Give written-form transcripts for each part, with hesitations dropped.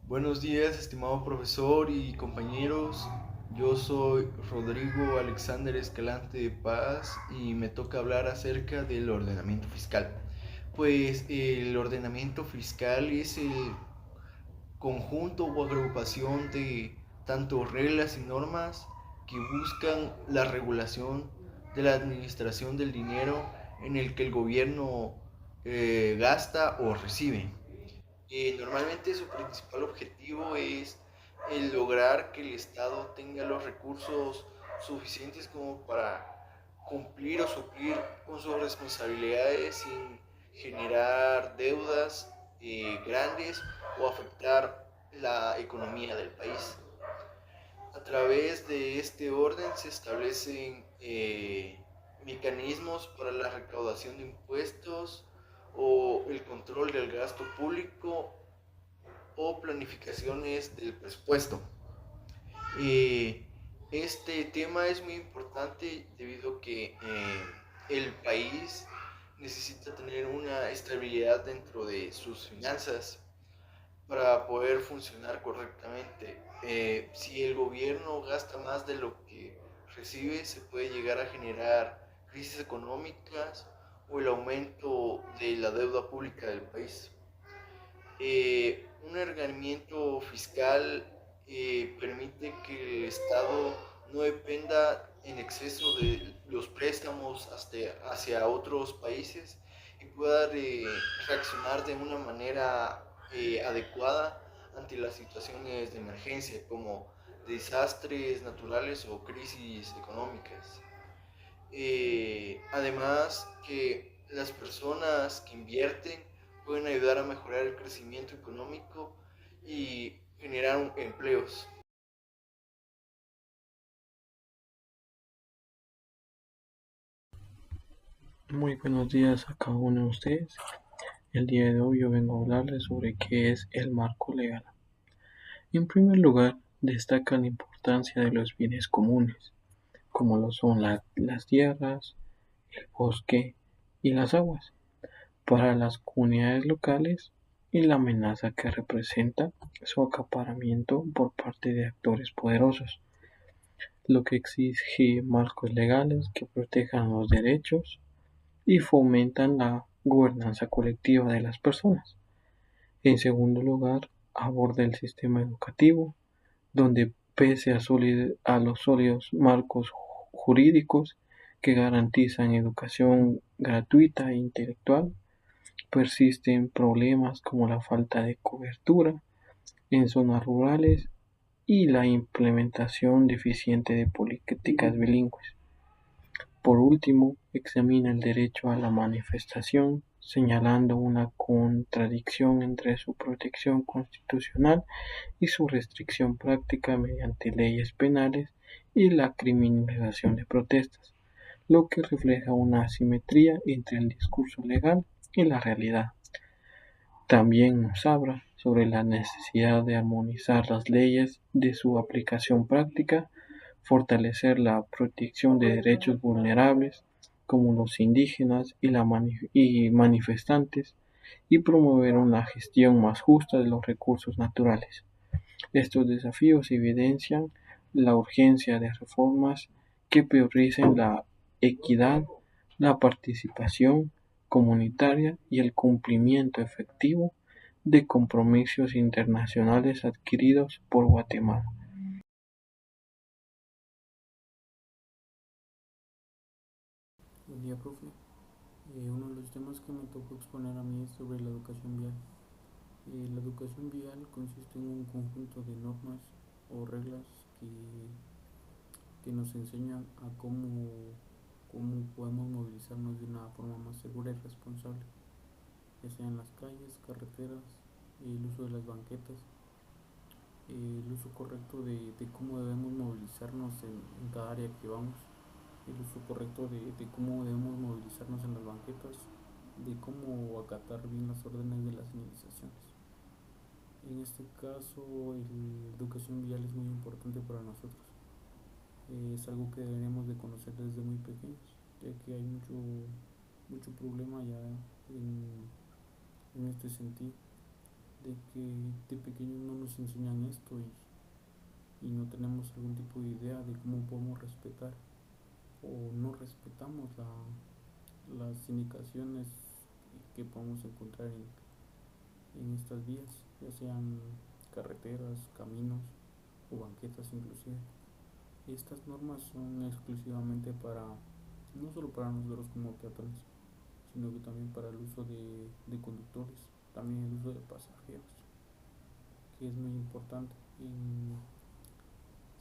Buenos días, estimado profesor y compañeros. Yo soy Rodrigo Alexander Escalante de Paz y me toca hablar acerca del ordenamiento fiscal. Pues el ordenamiento fiscal es el conjunto o agrupación de tanto reglas y normas que buscan la regulación de la administración del dinero en el que el gobierno gasta o recibe. Normalmente su principal objetivo es el lograr que el Estado tenga los recursos suficientes como para cumplir o suplir con sus responsabilidades sin generar deudas grandes o afectar la economía del país. A través de este orden se establecen mecanismos para la recaudación de impuestos o el control del gasto público o planificaciones del presupuesto. Eh, este tema es muy importante debido a que el país necesita tener una estabilidad dentro de sus finanzas para poder funcionar correctamente. Si el gobierno gasta más de lo que recibe, se puede llegar a generar crisis económicas o el aumento de la deuda pública del país. Un ordenamiento fiscal permite que el Estado no dependa en exceso de los préstamos hacia otros países y pueda reaccionar de una manera adecuada ante las situaciones de emergencia como desastres naturales o crisis económicas. Además que las personas que invierten pueden ayudar a mejorar el crecimiento económico y generar empleos. Muy buenos días a cada uno de ustedes. El día de hoy yo vengo a hablarles sobre qué es el marco legal. En primer lugar, destaca la importancia de los bienes comunes, como lo son las tierras, el bosque y las aguas, para las comunidades locales y la amenaza que representa su acaparamiento por parte de actores poderosos, lo que exige marcos legales que protejan los derechos y fomentan la gobernanza colectiva de las personas. En segundo lugar, aborda el sistema educativo, donde pese a los sólidos marcos jurídicos que garantizan educación gratuita e intelectual, persisten problemas como la falta de cobertura en zonas rurales y la implementación deficiente de políticas bilingües. Por último, examina el derecho a la manifestación, señalando una contradicción entre su protección constitucional y su restricción práctica mediante leyes penales y la criminalización de protestas, lo que refleja una asimetría entre el discurso legal y la realidad. También nos habla sobre la necesidad de armonizar las leyes de su aplicación práctica, fortalecer la protección de derechos vulnerables como los indígenas y manifestantes y promover una gestión más justa de los recursos naturales. Estos desafíos evidencian la urgencia de reformas que prioricen la equidad, la participación comunitaria y el cumplimiento efectivo de compromisos internacionales adquiridos por Guatemala. Buen día, profe. Uno de los temas que me tocó exponer a mí es sobre la educación vial. La educación vial consiste en un conjunto de normas o reglas que nos enseñan a cómo podemos movilizarnos de una forma más segura y responsable, ya sea en las calles, carreteras, el uso de las banquetas, el uso correcto de cómo debemos movilizarnos en cada área que vamos, el uso correcto de cómo debemos movilizarnos en las banquetas, de cómo acatar bien las órdenes de las señalizaciones. En este caso, la educación vial es muy importante para nosotros. Es algo que deberíamos de conocer desde muy pequeños, ya que hay mucho problema ya en este sentido. de que de pequeños no nos enseñan esto y no tenemos algún tipo de idea de cómo podemos respetar o no respetamos las indicaciones que podemos encontrar en estas vías, ya sean carreteras, caminos o banquetas inclusive. Estas normas son exclusivamente para, no solo para nosotros como peatones, sino que también para el uso de conductores, también el uso de pasajeros, que es muy importante,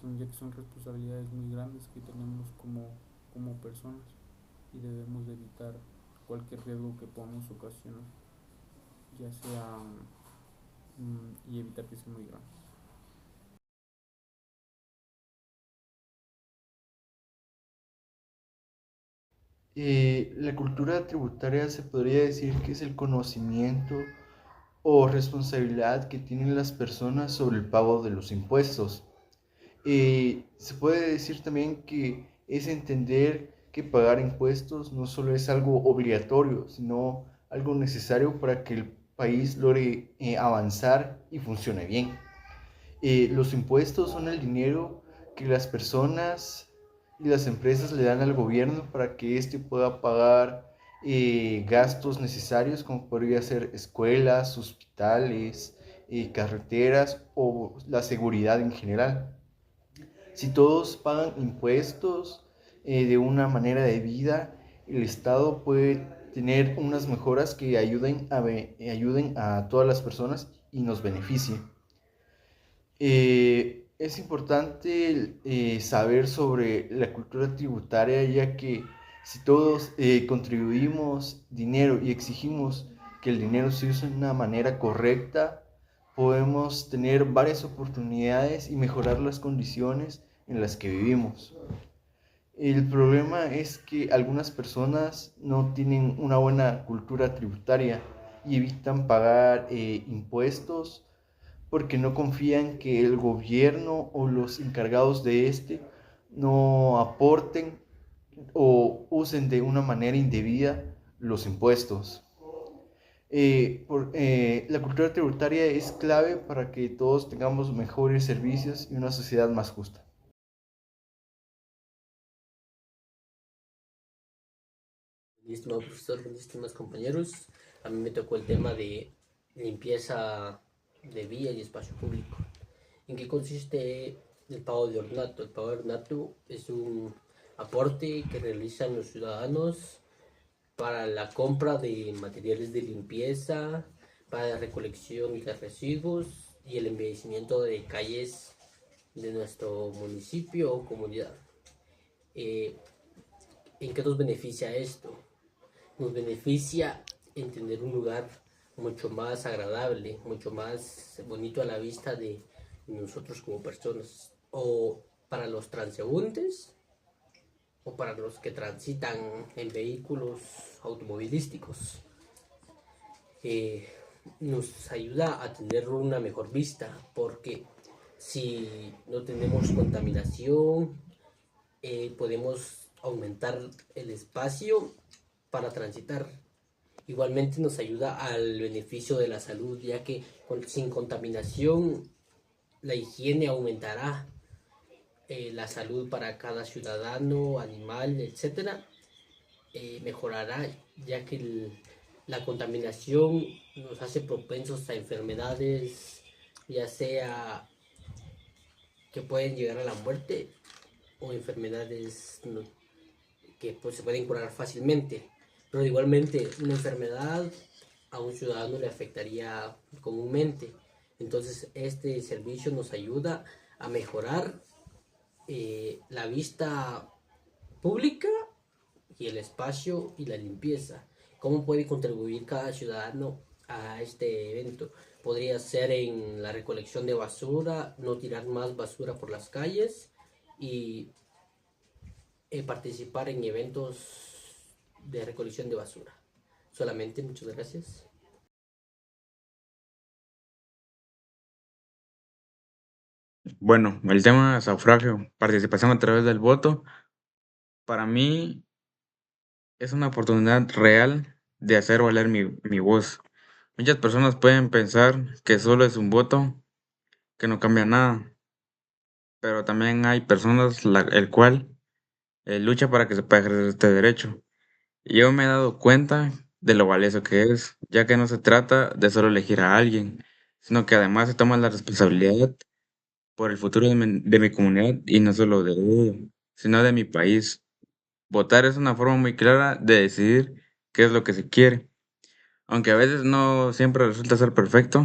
ya que son responsabilidades muy grandes que tenemos como personas y debemos de evitar cualquier riesgo que podamos ocasionar, ya sea y evitar que sea muy grande. La cultura tributaria se podría decir que es el conocimiento o responsabilidad que tienen las personas sobre el pago de los impuestos. Se puede decir también que es entender que pagar impuestos no solo es algo obligatorio, sino algo necesario para que el país logre avanzar y funcione bien. Los impuestos son el dinero que las personas y las empresas le dan al gobierno para que éste pueda pagar gastos necesarios como podría ser escuelas, hospitales, carreteras o la seguridad en general. Si todos pagan impuestos de una manera debida, el Estado puede tener unas mejoras que ayuden a todas las personas y nos beneficien. Es importante saber sobre la cultura tributaria, ya que si todos contribuimos dinero y exigimos que el dinero se use de una manera correcta, podemos tener varias oportunidades y mejorar las condiciones en las que vivimos. El problema es que algunas personas no tienen una buena cultura tributaria y evitan pagar impuestos porque no confían que el gobierno o los encargados de este no aporten o usen de una manera indebida los impuestos. La cultura tributaria es clave para que todos tengamos mejores servicios y una sociedad más justa. Estimado profesor, estimados compañeros, a mí me tocó el tema de limpieza de vía y espacio público. ¿En qué consiste el pago de ornato? El pago de ornato es un aporte que realizan los ciudadanos para la compra de materiales de limpieza, para la recolección de residuos y el embellecimiento de calles de nuestro municipio o comunidad. ¿En qué nos beneficia esto? Nos beneficia en tener un lugar mucho más agradable, mucho más bonito a la vista de nosotros como personas, o para los transeúntes o para los que transitan en vehículos automovilísticos. Nos ayuda a tener una mejor vista, porque si no tenemos contaminación, podemos aumentar el espacio para transitar. Igualmente nos ayuda al beneficio de la salud, ya que sin contaminación la higiene aumentará, la salud para cada ciudadano, animal, etcétera, mejorará, ya que la contaminación nos hace propensos a enfermedades, ya sea que pueden llegar a la muerte o enfermedades que pues, se pueden curar fácilmente. Pero igualmente una enfermedad a un ciudadano le afectaría comúnmente. Entonces este servicio nos ayuda a mejorar la vista pública y el espacio y la limpieza. ¿Cómo puede contribuir cada ciudadano a este evento? Podría ser en la recolección de basura, no tirar más basura por las calles y participar en eventos de recolección de basura. Solamente, muchas gracias. Bueno, el tema sufragio, participación a través del voto, para mí es una oportunidad real de hacer valer mi voz. Muchas personas pueden pensar que solo es un voto, que no cambia nada, pero también hay personas el cual lucha para que se pueda ejercer este derecho. Y yo me he dado cuenta de lo valioso que es, ya que no se trata de solo elegir a alguien, sino que además se toma la responsabilidad por el futuro de mi comunidad y no solo de ella, sino de mi país. Votar es una forma muy clara de decidir qué es lo que se quiere, aunque a veces no siempre resulta ser perfecto.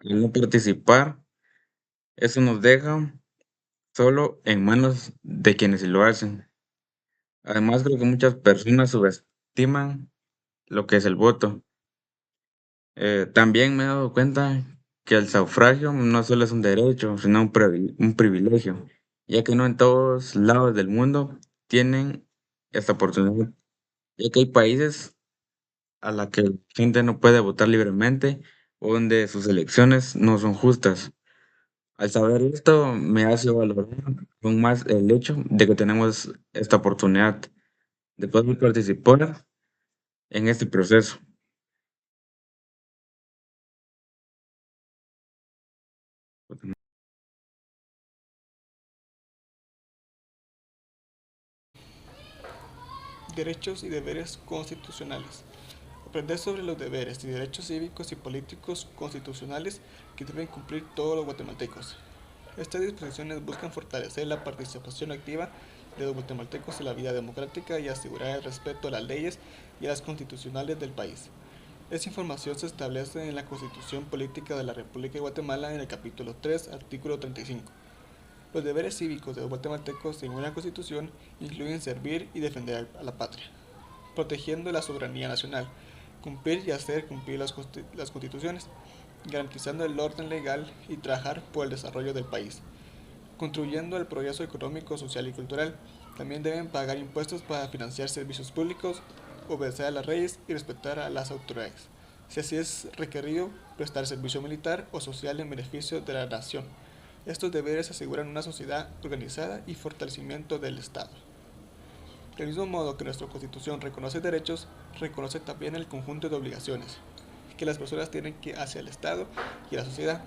Al no participar, eso nos deja solo en manos de quienes sí lo hacen. Además, creo que muchas personas subestiman lo que es el voto. También me he dado cuenta que el sufragio no solo es un derecho, sino un privilegio, ya que no en todos lados del mundo tienen esta oportunidad, ya que hay países a la que la gente no puede votar libremente o donde sus elecciones no son justas. Al saber esto, me hace valorar aún más el hecho de que tenemos esta oportunidad de poder participar en este proceso. Derechos y deberes constitucionales. Aprender sobre los deberes y derechos cívicos y políticos constitucionales que deben cumplir todos los guatemaltecos. Estas disposiciones buscan fortalecer la participación activa de los guatemaltecos en la vida democrática y asegurar el respeto a las leyes y a las constitucionales del país. Esta información se establece en la Constitución Política de la República de Guatemala en el capítulo 3, artículo 35. Los deberes cívicos de los guatemaltecos según la Constitución incluyen servir y defender a la patria, protegiendo la soberanía nacional, cumplir y hacer cumplir las constituciones, garantizando el orden legal y trabajar por el desarrollo del país, contribuyendo al progreso económico, social y cultural. También deben pagar impuestos para financiar servicios públicos, obedecer a las leyes y respetar a las autoridades. Si así es requerido, prestar servicio militar o social en beneficio de la nación. Estos deberes aseguran una sociedad organizada y fortalecimiento del Estado. Del mismo modo que nuestra Constitución reconoce derechos, reconoce también el conjunto de obligaciones que las personas tienen hacia el Estado y la sociedad.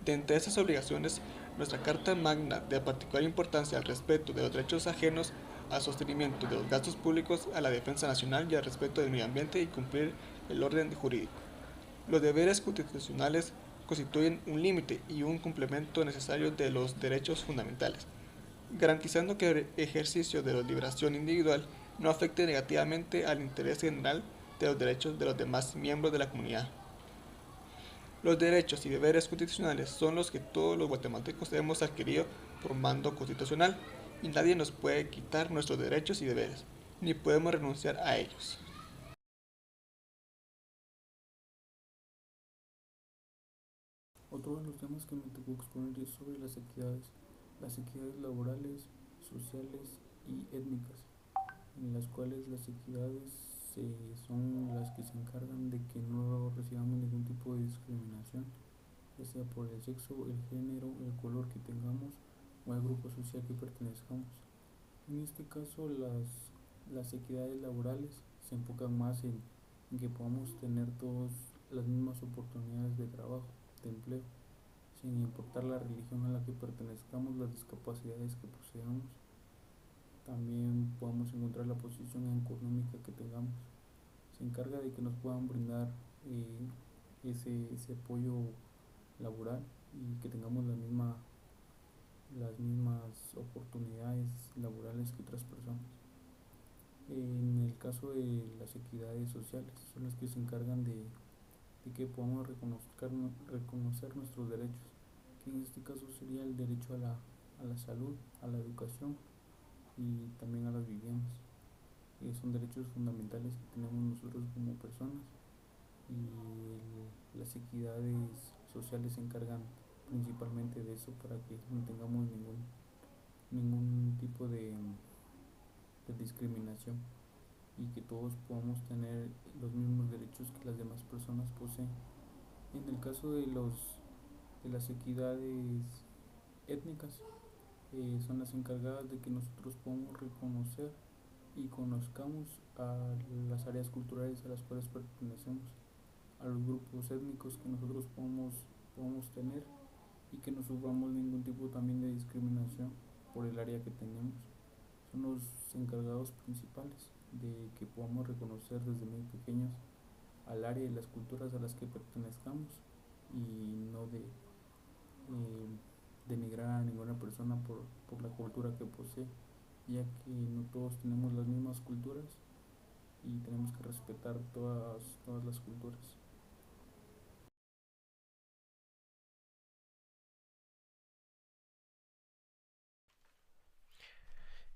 De entre estas obligaciones, nuestra Carta Magna, de particular importancia al respeto de los derechos ajenos, al sostenimiento de los gastos públicos, a la defensa nacional y al respeto del medio ambiente y cumplir el orden jurídico. Los deberes constitucionales constituyen un límite y un complemento necesario de los derechos fundamentales, garantizando que el ejercicio de la liberación individual no afecte negativamente al interés general de los derechos de los demás miembros de la comunidad. Los derechos y deberes constitucionales son los que todos los guatemaltecos hemos adquirido por mando constitucional y nadie nos puede quitar nuestros derechos y deberes, ni podemos renunciar a ellos. Otro de los temas que me tocó exponer es sobre las equidades laborales, sociales y étnicas, en las cuales las equidades son las que se encargan de que no recibamos ningún tipo de discriminación, ya sea por el sexo, el género, el color que tengamos o al grupo social que pertenezcamos. En este caso, las equidades laborales se enfocan más en que podamos tener todos las mismas oportunidades de trabajo, de empleo, sin importar la religión a la que pertenezcamos, las discapacidades que poseamos. También podamos encontrar la posición económica que tengamos. Se encarga de que nos puedan brindar ese apoyo laboral y que tengamos las mismas oportunidades laborales que otras personas. En el caso de las equidades sociales, son las que se encargan de que podamos reconocer nuestros derechos, que en este caso sería el derecho a la salud, a la educación y también a las viviendas. Son derechos fundamentales que tenemos nosotros como personas y las equidades sociales se encargan principalmente de eso para que no tengamos ningún tipo de discriminación y que todos podamos tener los mismos derechos que las demás personas poseen. En el caso de las equidades étnicas, son las encargadas de que nosotros podamos reconocer y conozcamos a las áreas culturales a las cuales pertenecemos, a los grupos étnicos que nosotros podamos tener y que no suframos ningún tipo también de discriminación por el área que tenemos. Son los encargados principales de que podamos reconocer desde muy pequeños al área y las culturas a las que pertenezcamos y no denigrar a ninguna persona por la cultura que posee, ya que no todos tenemos las mismas culturas y tenemos que respetar todas las culturas.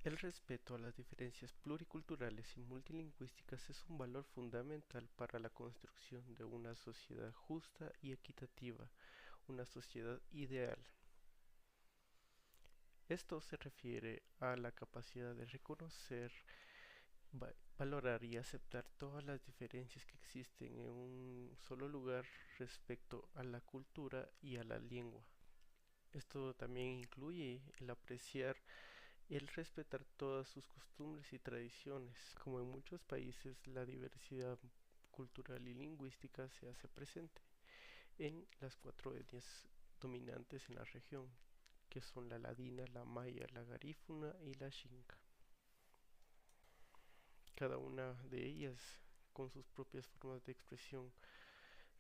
El respeto a las diferencias pluriculturales y multilingüísticas es un valor fundamental para la construcción de una sociedad justa y equitativa, una sociedad ideal. Esto se refiere a la capacidad de reconocer, valorar y aceptar todas las diferencias que existen en un solo lugar respecto a la cultura y a la lengua. Esto también incluye el apreciar y el respetar todas sus costumbres y tradiciones. Como en muchos países, la diversidad cultural y lingüística se hace presente en las 4 etnias dominantes en la región, que son la ladina, la maya, la garífuna y la xinca. Cada una de ellas con sus propias formas de expresión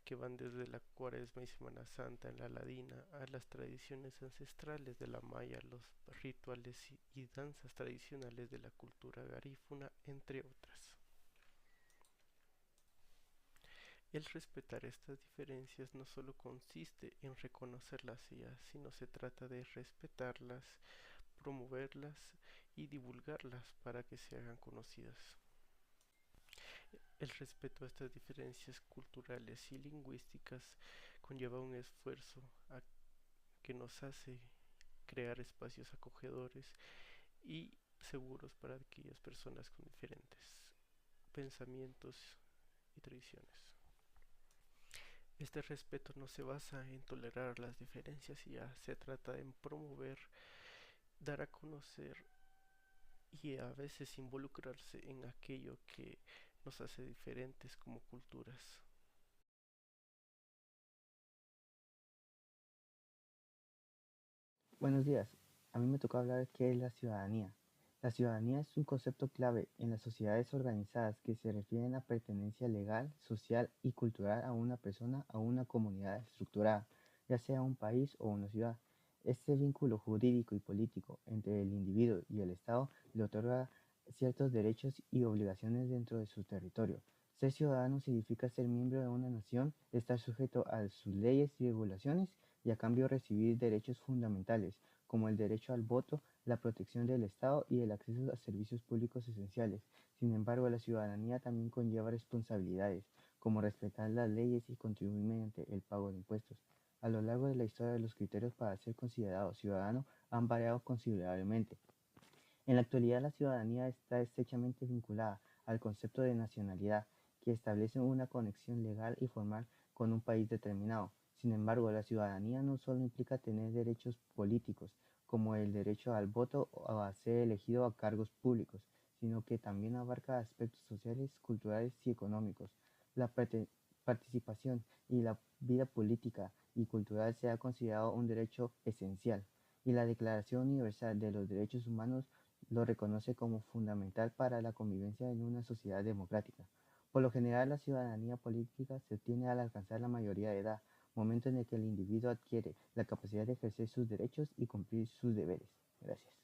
que van desde la Cuaresma y Semana Santa en la ladina a las tradiciones ancestrales de la maya, los rituales y danzas tradicionales de la cultura garífuna, entre otras. El respetar estas diferencias no solo consiste en reconocerlas ya, sino se trata de respetarlas, promoverlas y divulgarlas para que se hagan conocidas. El respeto a estas diferencias culturales y lingüísticas conlleva un esfuerzo que nos hace crear espacios acogedores y seguros para aquellas personas con diferentes pensamientos y tradiciones. Este respeto no se basa en tolerar las diferencias y ya se trata en promover, dar a conocer y a veces involucrarse en aquello que nos hace diferentes como culturas. Buenos días. A mí me toca hablar de qué es la ciudadanía. La ciudadanía es un concepto clave en las sociedades organizadas que se refieren a pertenencia legal, social y cultural a una persona o una comunidad estructurada, ya sea un país o una ciudad. Este vínculo jurídico y político entre el individuo y el Estado le otorga ciertos derechos y obligaciones dentro de su territorio. Ser ciudadano significa ser miembro de una nación, estar sujeto a sus leyes y regulaciones y a cambio recibir derechos fundamentales como el derecho al voto, la protección del Estado y el acceso a servicios públicos esenciales. Sin embargo, la ciudadanía también conlleva responsabilidades, como respetar las leyes y contribuir mediante el pago de impuestos. A lo largo de la historia, los criterios para ser considerado ciudadano han variado considerablemente. En la actualidad, la ciudadanía está estrechamente vinculada al concepto de nacionalidad, que establece una conexión legal y formal con un país determinado. Sin embargo, la ciudadanía no solo implica tener derechos políticos, como el derecho al voto o a ser elegido a cargos públicos, sino que también abarca aspectos sociales, culturales y económicos. La participación y la vida política y cultural se ha considerado un derecho esencial, y la Declaración Universal de los Derechos Humanos lo reconoce como fundamental para la convivencia en una sociedad democrática. Por lo general, la ciudadanía política se obtiene al alcanzar la mayoría de edad, momento en el que el individuo adquiere la capacidad de ejercer sus derechos y cumplir sus deberes. Gracias.